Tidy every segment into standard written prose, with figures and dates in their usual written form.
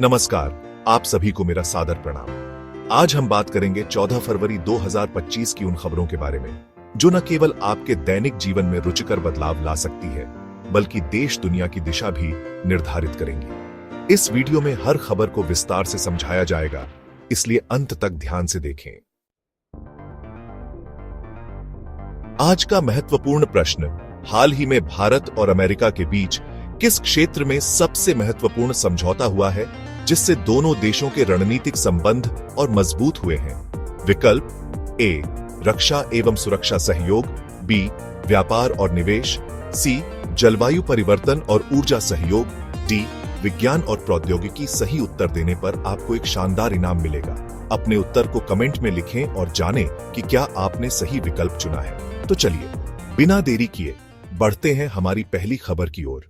नमस्कार, आप सभी को मेरा सादर प्रणाम। आज हम बात करेंगे 14 फरवरी 2025 की उन खबरों के बारे में जो न केवल आपके दैनिक जीवन में रुचिकर बदलाव ला सकती है, बल्कि देश दुनिया की दिशा भी निर्धारित करेंगी। इस वीडियो में हर खबर को विस्तार से समझाया जाएगा, इसलिए अंत तक ध्यान से देखें। आज का महत्वपूर्ण प्रश्न, हाल ही में भारत और अमेरिका के बीच किस क्षेत्र में सबसे महत्वपूर्ण समझौता हुआ है जिससे दोनों देशों के रणनीतिक संबंध और मजबूत हुए हैं? विकल्प ए, रक्षा एवं सुरक्षा सहयोग, बी, व्यापार और निवेश, सी, जलवायु परिवर्तन और ऊर्जा सहयोग, डी, विज्ञान और प्रौद्योगिकी। सही उत्तर देने पर आपको एक शानदार इनाम मिलेगा। अपने उत्तर को कमेंट में लिखें और जानें कि क्या आपने सही विकल्प चुना है। तो चलिए बिना देरी किए बढ़ते हैं हमारी पहली खबर की ओर।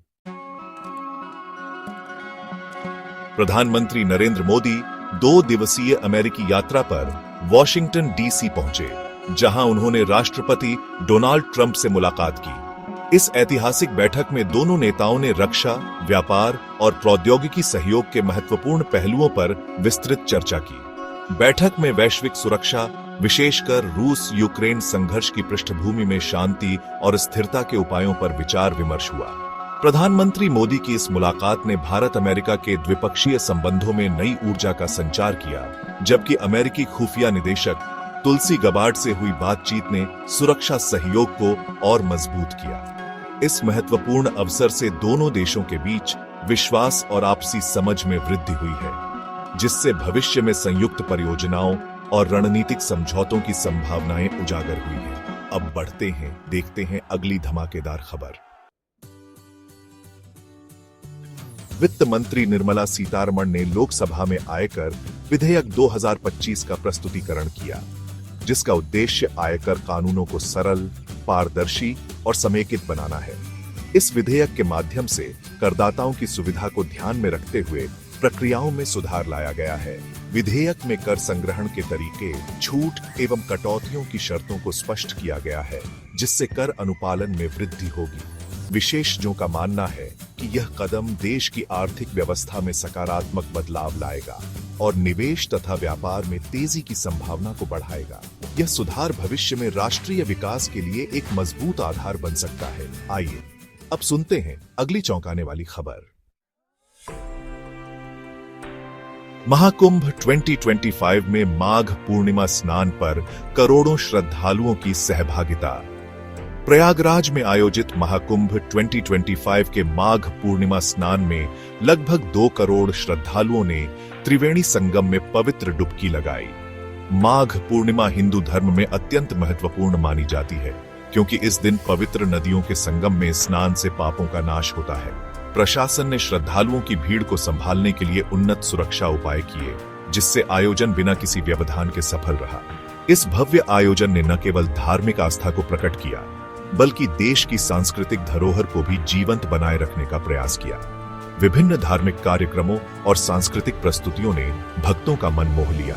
प्रधानमंत्री नरेंद्र मोदी 2 दिवसीय अमेरिकी यात्रा पर वॉशिंगटन डीसी पहुंचे, जहां उन्होंने राष्ट्रपति डोनाल्ड ट्रंप से मुलाकात की। इस ऐतिहासिक बैठक में दोनों नेताओं ने रक्षा, व्यापार और प्रौद्योगिकी सहयोग के महत्वपूर्ण पहलुओं पर विस्तृत चर्चा की। बैठक में वैश्विक सुरक्षा, विशेषकर रूस यूक्रेन संघर्ष की पृष्ठभूमि में शांति और स्थिरता के उपायों पर विचार विमर्श हुआ। प्रधानमंत्री मोदी की इस मुलाकात ने भारत अमेरिका के द्विपक्षीय संबंधों में नई ऊर्जा का संचार किया, जबकि अमेरिकी खुफिया निदेशक तुलसी गबार्ड से हुई बातचीत ने सुरक्षा सहयोग को और मजबूत किया। इस महत्वपूर्ण अवसर से दोनों देशों के बीच विश्वास और आपसी समझ में वृद्धि हुई है, जिससे भविष्य में संयुक्त परियोजनाओं और रणनीतिक समझौतों की संभावनाएं उजागर हुई हैं। अब बढ़ते हैं, देखते हैं अगली धमाकेदार खबर। वित्त मंत्री निर्मला सीतारमण ने लोकसभा में आयकर विधेयक 2025 का प्रस्तुतिकरण किया, जिसका उद्देश्य आयकर कानूनों को सरल, पारदर्शी और समेकित बनाना है। इस विधेयक के माध्यम से करदाताओं की सुविधा को ध्यान में रखते हुए प्रक्रियाओं में सुधार लाया गया है। विधेयक में कर संग्रहण के तरीके, छूट एवं कटौतियों की शर्तों को स्पष्ट किया गया है, जिससे कर अनुपालन में वृद्धि होगी। विशेषज्ञों का मानना है कि यह कदम देश की आर्थिक व्यवस्था में सकारात्मक बदलाव लाएगा और निवेश तथा व्यापार में तेजी की संभावना को बढ़ाएगा। यह सुधार भविष्य में राष्ट्रीय विकास के लिए एक मजबूत आधार बन सकता है। आइए अब सुनते हैं अगली चौंकाने वाली खबर। महाकुंभ 2025 में माघ पूर्णिमा स्नान पर करोड़ों श्रद्धालुओं की सहभागिता। प्रयागराज में आयोजित महाकुंभ 2025 के माघ पूर्णिमा स्नान में लगभग 2 करोड़ श्रद्धालुओं ने त्रिवेणी संगम में पवित्र डुबकी लगाई। माघ पूर्णिमा हिंदू धर्म में अत्यंत महत्वपूर्ण मानी जाती है, क्योंकि इस दिन पवित्र नदियों के संगम में स्नान से पापों का नाश होता है। प्रशासन ने श्रद्धालुओं की भीड़ को संभालने के लिए उन्नत सुरक्षा उपाय किए, जिससे आयोजन बिना किसी व्यवधान के सफल रहा। इस भव्य आयोजन ने न केवल धार्मिक आस्था को प्रकट किया, बल्कि देश की सांस्कृतिक धरोहर को भी जीवंत बनाए रखने का प्रयास किया। विभिन्न धार्मिक कार्यक्रमों और सांस्कृतिक प्रस्तुतियों ने भक्तों का मन मोह लिया।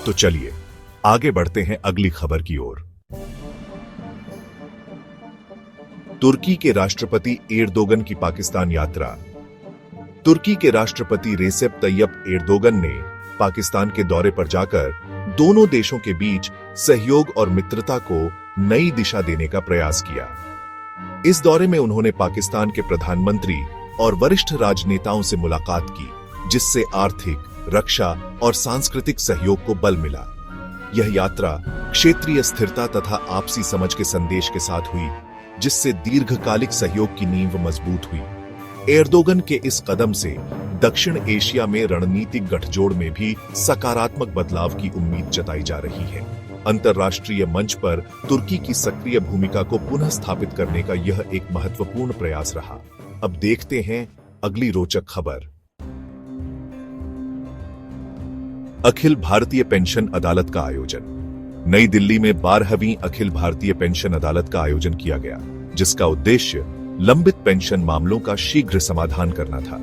तो चलिए आगे बढ़ते हैं अगली खबर की ओर। तुर्की के राष्ट्रपति एर्दोगन की पाकिस्तान यात्रा। तुर्की के राष्ट्रपति रेसेप तैयप एर्दोगन ने पाकिस्तान के दौरे पर जाकर दोनों देशों के बीच सहयोग और मित्रता को नई दिशा देने का प्रयास किया। इस दौरे में उन्होंने पाकिस्तान के प्रधानमंत्री और वरिष्ठ राजनेताओं से मुलाकात की, जिससे आर्थिक, रक्षा और सांस्कृतिक सहयोग को बल मिला। यह यात्रा क्षेत्रीय स्थिरता तथा आपसी समझ के संदेश के साथ हुई, जिससे दीर्घकालिक सहयोग की नींव मजबूत हुई। एर्दोगन के इस कदम से दक्षिण एशिया में रणनीतिक गठजोड़ में भी सकारात्मक बदलाव की उम्मीद जताई जा रही है। अंतर्राष्ट्रीय मंच पर तुर्की की सक्रिय भूमिका को पुनः स्थापित करने का यह एक महत्वपूर्ण प्रयास रहा। अब देखते हैं अगली रोचक खबर। अखिल भारतीय पेंशन अदालत का आयोजन। नई दिल्ली में 12वीं अखिल भारतीय पेंशन अदालत का आयोजन किया गया, जिसका उद्देश्य लंबित पेंशन मामलों का शीघ्र समाधान करना था।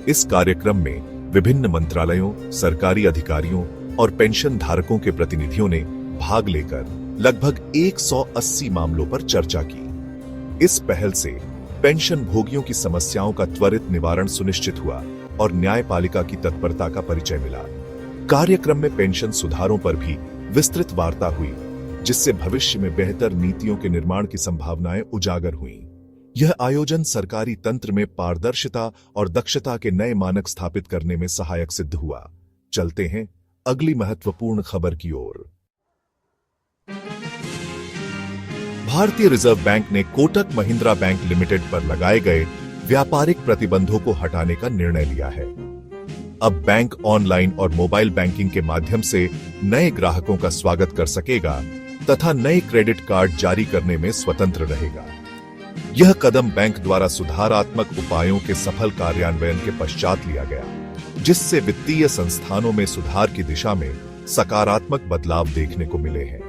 इस कार्यक्रम में विभिन्न मंत्रालयों, सरकारी अधिकारियों और पेंशन धारकों के प्रतिनिधियों ने भाग लेकर लगभग 180 मामलों पर चर्चा की। इस पहल से पेंशन भोगियों की समस्याओं का त्वरित निवारण सुनिश्चित हुआ, और न्यायपालिका की तत्परता का परिचय मिला। कार्यक्रम में पेंशन सुधारों पर भी विस्तृत वार्ता हुई, जिससे भविष्य में बेहतर नीतियों के निर्माण की संभावनाएं उजागर हुईं। यह आयोजन सरकारी तंत्र में पारदर्शिता और दक्षता के नए मानक स्थापित करने में सहायक सिद्ध हुआ। चलते हैं अगली महत्वपूर्ण खबर की ओर। भारतीय रिजर्व बैंक ने कोटक महिंद्रा बैंक लिमिटेड पर लगाए गए व्यापारिक प्रतिबंधों को हटाने का निर्णय लिया है। अब बैंक ऑनलाइन और मोबाइल बैंकिंग के माध्यम से नए ग्राहकों का स्वागत कर सकेगा तथा नए क्रेडिट कार्ड जारी करने में स्वतंत्र रहेगा। यह कदम बैंक द्वारा सुधारात्मक उपायों के सफल कार्यान्वयन के पश्चात लिया गया, जिससे वित्तीय संस्थानों में सुधार की दिशा में सकारात्मक बदलाव देखने को मिले हैं।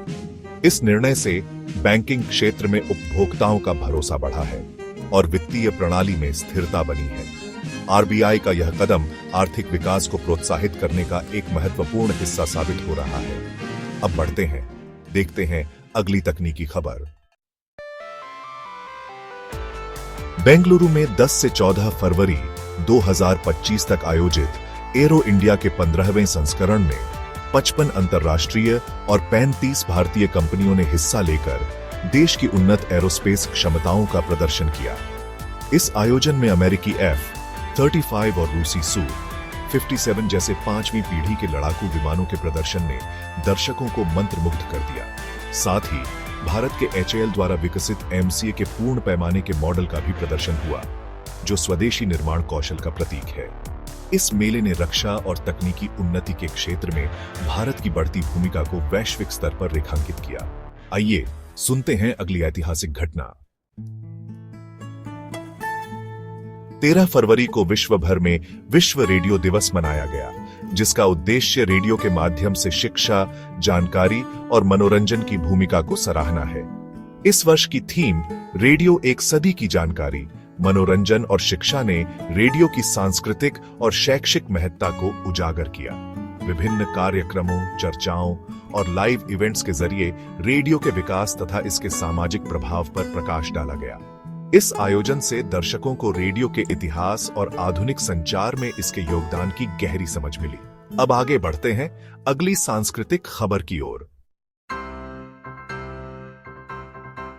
इस निर्णय से बैंकिंग क्षेत्र में उपभोक्ताओं का भरोसा बढ़ा है और वित्तीय प्रणाली में स्थिरता बनी है। आरबीआई का यह कदम आर्थिक विकास को प्रोत्साहित करने का एक महत्वपूर्ण हिस्सा साबित हो रहा है। अब बढ़ते हैं, देखते हैं अगली तकनीकी खबर। बेंगलुरु में 10 से 14 फरवरी 2025 तक आयोजित एरो इंडिया के 15वें संस्करण में 55 अंतर्राष्ट्रीय और 35 भारतीय कंपनियों ने हिस्सा लेकर देश की उन्नत एरोस्पेस क्षमताओं का प्रदर्शन किया। इस आयोजन में अमेरिकी F-35 और रूसी Su-57 जैसे 5वीं पीढ़ी के लड़ाकू विमानों के प्रदर्शन ने दर्शकों को मंत्रमुग्ध कर दिया। साथ ही भारत के HAL द्वारा विकसित MCA के पूर्ण पैमाने के मॉडल का भी प्रदर्शन हुआ, जो स्वदेशी निर्माण कौशल का प्रतीक है। इस मेले ने रक्षा और तकनीकी उन्नति के क्षेत्र में भारत की बढ़ती भूमिका को वैश्विक स्तर पर रेखांकित किया। आइए सुनते हैं अगली ऐतिहासिक घटना। 13 फरवरी को विश्व भर में विश्व रेडियो दिवस मनाया गया, जिसका उद्देश्य रेडियो के माध्यम से शिक्षा, जानकारी और मनोरंजन की भूमिका को सराहना है। इस वर्ष की थीम रेडियो एक सदी की जानकारी, मनोरंजन और शिक्षा ने रेडियो की सांस्कृतिक और शैक्षिक महत्ता को उजागर किया। विभिन्न कार्यक्रमों, चर्चाओं और लाइव इवेंट्स के जरिए रेडियो के विकास तथा इसके सामाजिक प्रभाव पर प्रकाश डाला गया। इस आयोजन से दर्शकों को रेडियो के इतिहास और आधुनिक संचार में इसके योगदान की गहरी समझ मिली। अब आगे बढ़ते हैं अगली सांस्कृतिक खबर की ओर।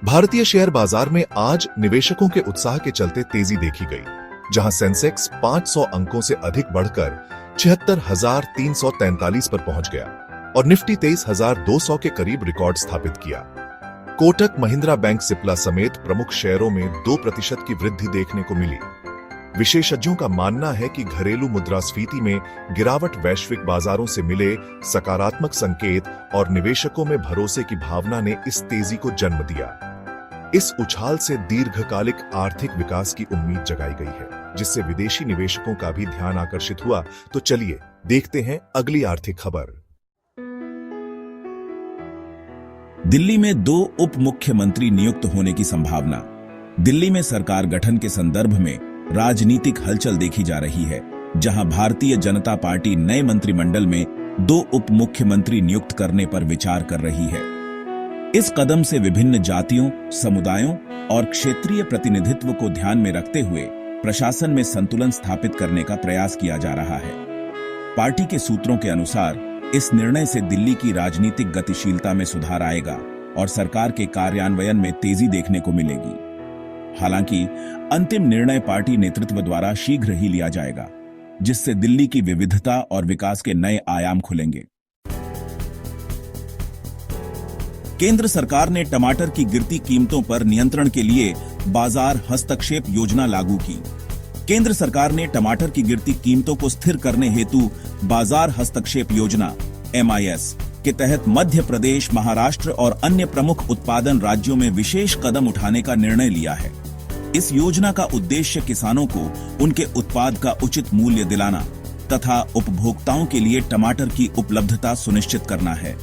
भारतीय शेयर बाजार में आज निवेशकों के उत्साह के चलते तेजी देखी गई, जहां सेंसेक्स 500 अंकों से अधिक बढ़कर 76,343 पर पहुंच गया और निफ्टी 23,200 के करीब रिकॉर्ड स्थापित किया। कोटक महिंद्रा बैंक सिप्ला समेत प्रमुख शेयरों में 2% की वृद्धि देखने को मिली। विशेषज्ञों का मानना है कि घरेलू मुद्रास्फीति में गिरावट, वैश्विक बाजारों से मिले सकारात्मक संकेत और निवेशकों में भरोसे की भावना ने इस तेजी को जन्म दिया। इस उछाल से दीर्घकालिक आर्थिक विकास की उम्मीद जगाई गई है, जिससे विदेशी निवेशकों का भी ध्यान आकर्षित हुआ। तो चलिए देखते हैं अगली आर्थिक खबर। दिल्ली में 2 उप मुख्यमंत्री नियुक्त होने की संभावना। दिल्ली में सरकार गठन के संदर्भ में राजनीतिक हलचल देखी जा रही है, जहां भारतीय जनता पार्टी नए मंत्रिमंडल में 2 उप मुख्यमंत्री नियुक्त करने पर विचार कर रही है। इस कदम से विभिन्न जातियों, समुदायों और क्षेत्रीय प्रतिनिधित्व को ध्यान में रखते हुए प्रशासन में संतुलन स्थापित करने का प्रयास किया जा रहा है। पार्टी के सूत्रों के अनुसार इस निर्णय से दिल्ली की राजनीतिक गतिशीलता में सुधार आएगा और सरकार के कार्यान्वयन में तेजी देखने को मिलेगी। हालांकि अंतिम निर्णय पार्टी नेतृत्व द्वारा शीघ्र ही लिया जाएगा, जिससे दिल्ली की विविधता और विकास के नए आयाम खुलेंगे। केंद्र सरकार ने टमाटर की गिरती कीमतों पर नियंत्रण के लिए बाजार हस्तक्षेप योजना लागू की। केंद्र सरकार ने टमाटर की गिरती कीमतों को स्थिर करने हेतु बाजार हस्तक्षेप योजना MIS के तहत मध्य प्रदेश, महाराष्ट्र और अन्य प्रमुख उत्पादन राज्यों में विशेष कदम उठाने का निर्णय लिया है। इस योजना का उद्देश्य किसानों को उनके उत्पाद का उचित मूल्य दिलाना तथा उपभोक्ताओं के लिए टमाटर की उपलब्धता सुनिश्चित करना है।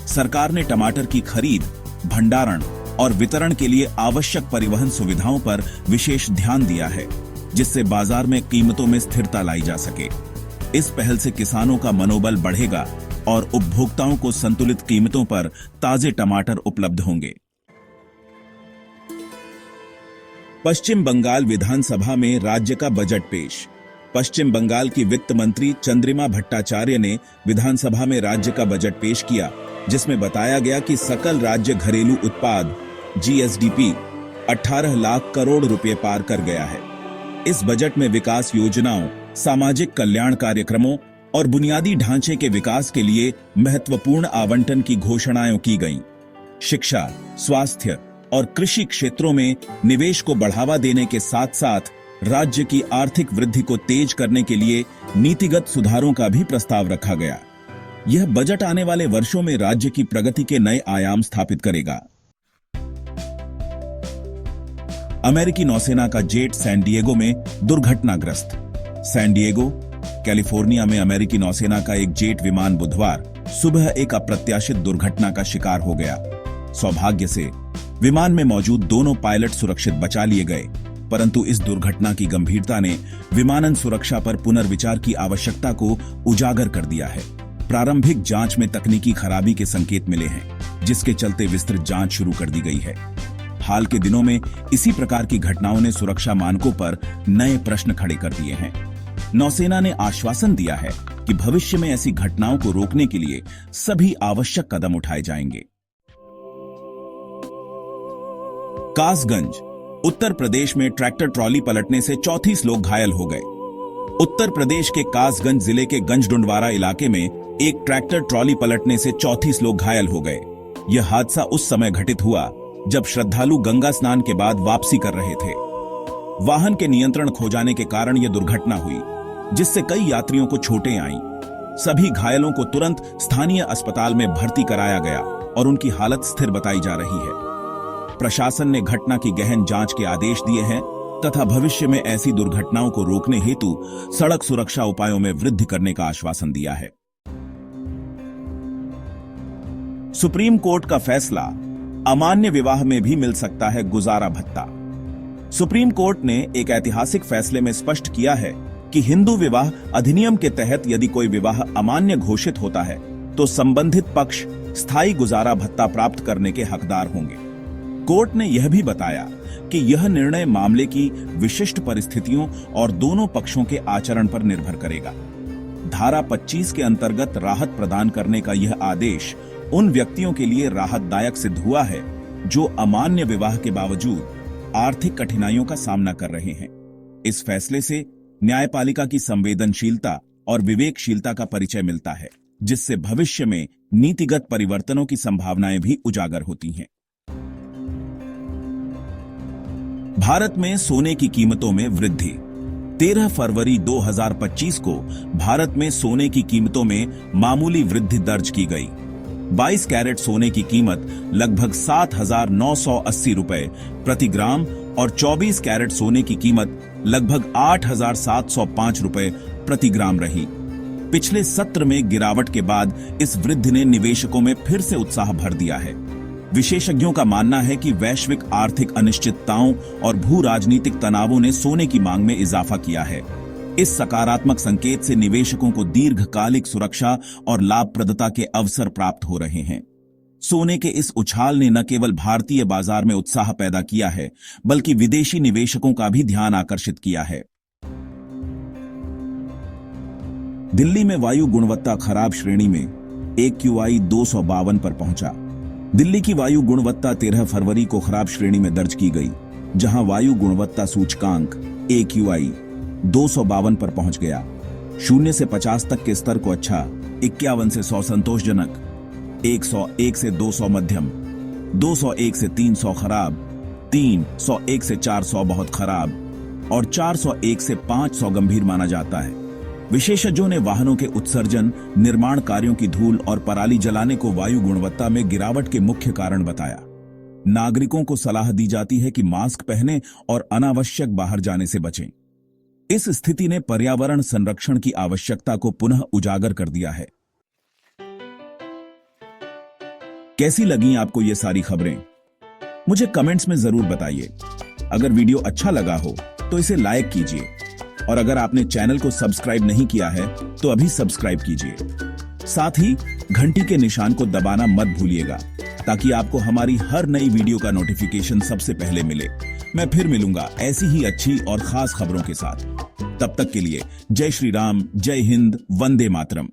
सरकार ने टमाटर की खरीद, भंडारण और वितरण के लिए आवश्यक परिवहन सुविधाओं पर विशेष ध्यान दिया है, जिससे बाजार में कीमतों में स्थिरता लाई जा सके। इस पहल से किसानों का मनोबल बढ़ेगा और उपभोक्ताओं को संतुलित कीमतों पर ताजे टमाटर उपलब्ध होंगे। पश्चिम बंगाल विधानसभा में राज्य का बजट पेश। पश्चिम बंगाल की वित्त मंत्री चंद्रिमा भट्टाचार्य ने विधानसभा में राज्य का बजट पेश किया, जिसमें बताया गया कि सकल राज्य घरेलू उत्पाद जीएसडीपी 18 लाख करोड़ रुपए पार कर गया है। इस बजट में विकास योजनाओं, सामाजिक कल्याण कार्यक्रमों और बुनियादी ढांचे के विकास के लिए महत्वपूर्ण आवंटन की घोषणाएं की गईं। शिक्षा, स्वास्थ्य और कृषि क्षेत्रों में निवेश को बढ़ावा देने के साथ साथ राज्य की आर्थिक वृद्धि को तेज करने के लिए नीतिगत सुधारों का भी प्रस्ताव रखा गया। यह बजट आने वाले वर्षों में राज्य की प्रगति के नए आयाम स्थापित करेगा। अमेरिकी नौसेना का जेट सैन डिएगो में दुर्घटनाग्रस्त। सैन डिएगो, कैलिफोर्निया में अमेरिकी नौसेना का एक जेट विमान बुधवार सुबह एक अप्रत्याशित दुर्घटना का शिकार हो गया। सौभाग्य से विमान में मौजूद दोनों पायलट सुरक्षित बचा लिए गए, परंतु इस दुर्घटना की गंभीरता ने विमानन सुरक्षा पर पुनर्विचार की आवश्यकता को उजागर कर दिया है। प्रारंभिक जांच में तकनीकी खराबी के संकेत मिले हैं, जिसके चलते विस्तृत जांच शुरू कर दी गई है। हाल के दिनों में इसी प्रकार की घटनाओं ने सुरक्षा मानकों पर नए प्रश्न खड़े कर दिए हैं। नौसेना ने आश्वासन दिया है कि भविष्य में ऐसी घटनाओं को रोकने के लिए सभी आवश्यक कदम उठाए जाएंगे। कासगंज, उत्तर प्रदेश में ट्रैक्टर ट्रॉली पलटने से 34 लोग घायल हो गए। उत्तर प्रदेश के कासगंज जिले के गंजडुंडवारा इलाके में एक ट्रैक्टर ट्रॉली पलटने से 34 लोग घायल हो गए। यह हादसा उस समय घटित हुआ जब श्रद्धालु गंगा स्नान के बाद वापसी कर रहे थे। वाहन के नियंत्रण खो जाने के कारण यह दुर्घटना हुई, जिससे कई यात्रियों को चोटें आईं। सभी घायलों को तुरंत स्थानीय अस्पताल में भर्ती कराया गया और उनकी हालत स्थिर बताई जा रही है। प्रशासन ने घटना की गहन जांच के आदेश दिए हैं तथा भविष्य में ऐसी दुर्घटनाओं को रोकने हेतु सड़क सुरक्षा उपायों में वृद्धि करने का आश्वासन दिया है। सुप्रीम कोर्ट का फैसला, अमान्य विवाह में भी मिल सकता है गुजारा भत्ता। सुप्रीम कोर्ट ने एक ऐतिहासिक फैसले में स्पष्ट किया है कि हिंदू विवाह अधिनियम के तहत यदि कोई विवाह अमान्य घोषित होता है तो संबंधित पक्ष स्थायी गुजारा भत्ता प्राप्त करने के हकदार होंगे। कोर्ट ने यह भी बताया कि यह निर्णय मामले की विशिष्ट परिस्थितियों और दोनों पक्षों के आचरण पर निर्भर करेगा। धारा 25 के अंतर्गत राहत प्रदान करने का यह आदेश उन व्यक्तियों के लिए राहतदायक सिद्ध हुआ है जो अमान्य विवाह के बावजूद आर्थिक कठिनाइयों का सामना कर रहे हैं। इस फैसले से न्यायपालिका की संवेदनशीलता और विवेकशीलता का परिचय मिलता है, जिससे भविष्य में नीतिगत परिवर्तनों की संभावनाएं भी उजागर होती हैं। भारत में सोने की कीमतों में वृद्धि। 13 फरवरी 2025 को भारत में सोने की कीमतों में मामूली वृद्धि दर्ज की गई। 22 कैरेट सोने की कीमत लगभग 7,980 रुपए प्रति ग्राम और 24 कैरेट सोने की कीमत लगभग 8,705 रुपए प्रति ग्राम रही। पिछले सत्र में गिरावट के बाद इस वृद्धि ने निवेशकों में फिर से उत्साह भर दिया है। विशेषज्ञों का मानना है कि वैश्विक आर्थिक अनिश्चितताओं और भू राजनीतिक तनावों ने सोने की मांग में इजाफा किया है। इस सकारात्मक संकेत से निवेशकों को दीर्घकालिक सुरक्षा और लाभप्रदता के अवसर प्राप्त हो रहे हैं। सोने के इस उछाल ने न केवल भारतीय बाजार में उत्साह पैदा किया है, बल्कि विदेशी निवेशकों का भी ध्यान आकर्षित किया है। दिल्ली में वायु गुणवत्ता खराब श्रेणी में AQI 252 पर पहुंचा। दिल्ली की वायु गुणवत्ता 13 फरवरी को खराब श्रेणी में दर्ज की गई, जहां वायु गुणवत्ता सूचकांक AQI 252 पर पहुंच गया। 0 से 50 तक के स्तर को अच्छा, 51 से 100 संतोषजनक, 101 से 200 मध्यम, 201 से 300 खराब, 301 से 400 बहुत खराब और 401 से 500 गंभीर माना जाता है। विशेषज्ञों ने वाहनों के उत्सर्जन, निर्माण कार्यों की धूल और पराली जलाने को वायु गुणवत्ता में गिरावट के मुख्य कारण बताया। नागरिकों को सलाह दी जाती है कि मास्क पहनें और अनावश्यक बाहर जाने से बचें। इस स्थिति ने पर्यावरण संरक्षण की आवश्यकता को पुनः उजागर कर दिया है। कैसी लगी आपको ये सारी खबरें? मुझे कमेंट्स में जरूर बताइए। अगर वीडियो अच्छा लगा हो तो इसे लाइक कीजिए और अगर आपने चैनल को सब्सक्राइब नहीं किया है तो अभी सब्सक्राइब कीजिए। साथ ही घंटी के निशान को दबाना मत भूलिएगा ताकि आपको हमारी हर नई वीडियो का नोटिफिकेशन सबसे पहले मिले। मैं फिर मिलूंगा ऐसी ही अच्छी और खास खबरों के साथ। तब तक के लिए जय श्री राम, जय हिंद, वंदे मातरम।